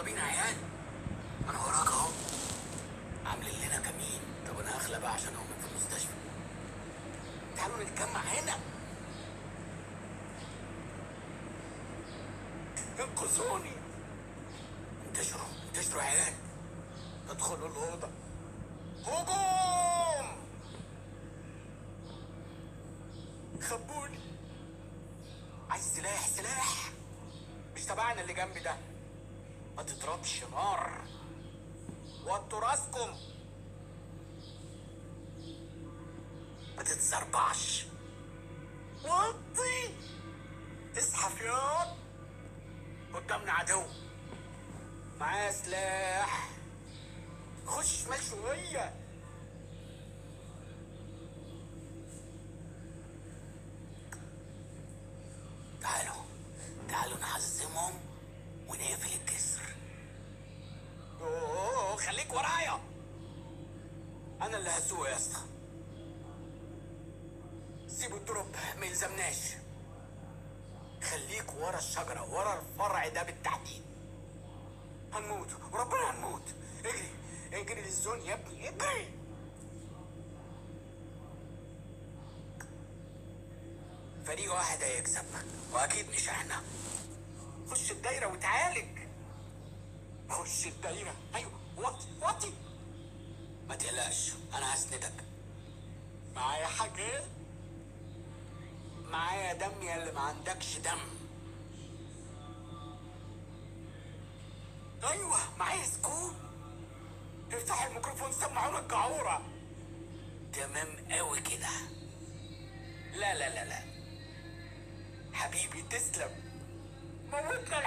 يلا بينا يا عيال، انا وراك اهو. عاملين لنا كمين. طب انا هخلى بقى عشان هم في المستشفى. تعالوا نتجمع هنا. انقذوني. انتشروا انتشروا يا عيال. ادخلوا الاوضه. هجوم. خبوني. عايز سلاح سلاح. مش تبعنا اللي جنبي ده. ما تضربش نار. وطوا راسكم. ما تتسربعش. وطي. اسحف ياض. قدامنا عدو معاه سلاح. خش شمال شوية. تعالوا تعالوا نحزمهم ونقفل الجسر. اوه خليك ورايا. انا اللي هسوق يا اسطى. سيبوا الدروب ما يلزمناش. خليك ورا الشجرة ورا الفرع ده بالتحديد. هنموت وربنا هنموت. اجري اجري للزون يا ابني اجري. فريق واحد هيكسب واكيد مش احنا. خش الدايرة وتعالج. خش الدايرة. ايوه وطي وطي. ما تقلقش انا هسندك. معايا حاجات. معايا دم يا اللي ما عندكش دم. ايوه معايا سكوب. افتح الميكروفون سمعونا الجعورة. تمام قوي كده. لا لا لا لا حبيبي تسلم. موتنا